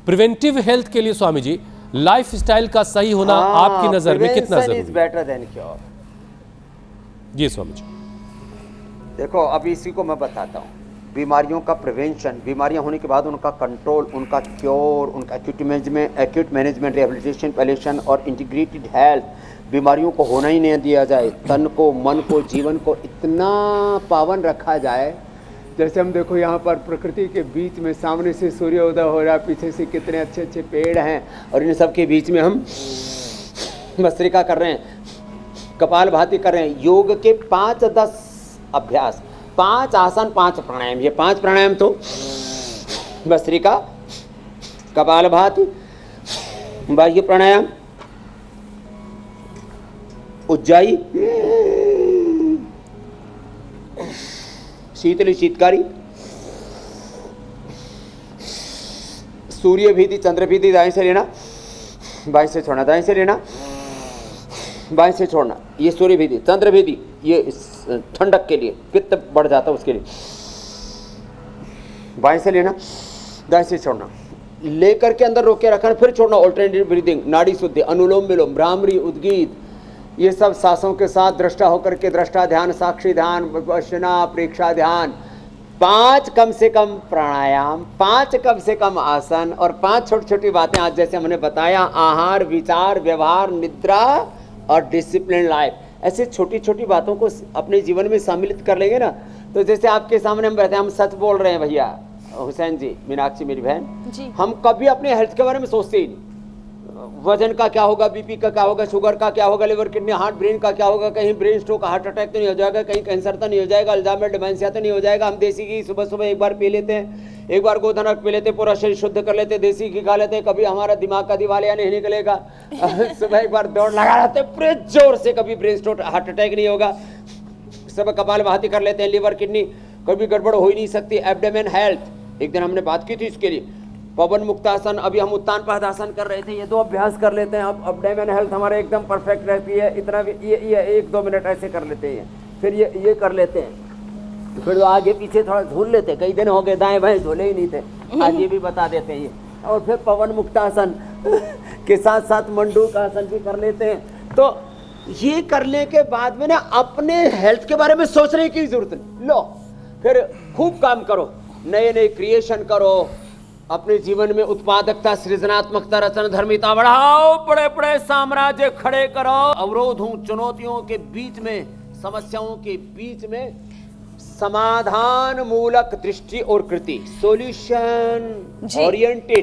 Preventive health के लिए Swami ji life style का सही होना आपकी नजर में कितना जरूरी इज बेटर देन क्योर। जी स्वामी जी। देखो अभी इसी को मैं बताता हूँ, बीमारियों का प्रिवेंशन, बीमारियां होने के बाद उनका कंट्रोल, उनका क्योर, उनका एक्यूट मैनेजमेंट, रिहेबिलिटेशन, पैलेशन और इंटीग्रेटेड हेल्थ, बीमारियों को होना ही नहीं दिया जाए, तन को, मन को, जीवन को इतना पावन रखा जाए। जैसे हम देखो यहाँ पर प्रकृति के बीच में सामने से सूर्योदय हो रहा है, पीछे से कितने अच्छे अच्छे पेड़ हैं और इन सब के बीच में हम भस्त्रिका कर रहे हैं, कपालभाति कर रहे हैं। योग के 5-10 अभ्यास, 5 आसन, 5 प्राणायाम, ये 5 प्राणायाम तो भस्त्रिका, कपालभाति, बाह्य प्राणायाम, उज्जाई, शीतली शीतकारी, सूर्य भीति, चंद्र भीति, दाएं से लेना, बाएं से छोड़ना, दाएं से लेना, बाएं से छोड़ना, ये सूर्य भीति, चंद्र भीति, ये ठंडक के लिए, पित्त बढ़ जाता है उसके लिए, बाएं से लेना, दाएं से छोड़ना, लेकर के अंदर रोक के रखना, फिर छोड़ना, ऑल्टरनेटिव ब्रीदिंग, नाड़ी शुद्धि, अनुलोम विलोम, भ्रामरी, उद्गीत, ये सब सांसों के साथ दृष्टा होकर के, दृष्टा ध्यान, साक्षी ध्यान, विपश्यना, प्रेक्षा ध्यान, 5 कम से कम प्राणायाम, 5 कम से कम आसन और 5 छोटी छोटी बातें आज जैसे हमने बताया, आहार, विचार, व्यवहार, निद्रा और डिसिप्लिन लाइफ, ऐसे छोटी छोटी बातों को अपने जीवन में सम्मिलित कर लेंगे ना, तो जैसे आपके सामने हम बैठे हैं, हम सच बोल रहे हैं भैया, हुसैन जी, मीनाक्षी मेरी बहन, हम कभी अपने हेल्थ के बारे में सोचते ही नहीं, वजन का क्या होगा, बीपी का क्या होगा, शुगर का क्या होगा, लिवर, किडनी, हार्ट, ब्रेन का क्या होगा, कहीं ब्रेन स्ट्रोक, हार्ट अटैक तो नहीं हो जाएगा, कहीं कैंसर तो नहीं हो जाएगा, अल्जाइमर, डिमेंशिया तो नहीं हो जाएगा। हम देसी घी सुबह सुबह एक बार पी लेते हैं, एक बार गोधनक पी लेते हैं, पूरा शरीर शुद्ध कर लेते हैं, देसी घी खा लेते हैं, कभी हमारा दिमाग का दिवालिया नहीं निकलेगा, सुबह एक बार दौड़ लगा लेते हैं पूरे जोर से, कभी ब्रेन स्ट्रोक, हार्ट अटैक नहीं होगा, सब कपालभाति कर लेते हैं, लिवर, किडनी कभी गड़बड़ हो ही नहीं सकती। एब्डोमेन हेल्थ, एक दिन हमने बात की थी इसके लिए, पवन मुक्तासन, अभी हम उत्तान पद्मासन कर रहे थे, ये 2 अभ्यास कर लेते हैं, अब एब्डोमेन हेल्थ हमारे एकदम परफेक्ट रहती है, इतना भी ये 1-2 मिनट ऐसे कर लेते हैं, फिर ये कर लेते हैं, फिर आगे पीछे थोड़ा झूल लेते हैं, कई दिन हो गए दाएं बाएं झूले ही नहीं थे, आज ये भी बता देते हैं ये, और फिर पवन मुक्तासन के साथ साथ मंडूक आसन भी कर लेते हैं। तो ये करने के बाद में ना अपने हेल्थ के बारे में सोचने की जरूरत नहीं, लो फिर खूब काम करो, नए नए क्रिएशन करो, अपने जीवन में उत्पादकता, सृजनात्मकता, रचना धर्मिता बढ़ाओ, बड़े बड़े साम्राज्य खड़े करो, अवरोधों, चुनौतियों के बीच में, समस्याओं के बीच में समाधान मूलक दृष्टि और कृति, सॉल्यूशन ओरिएंटेड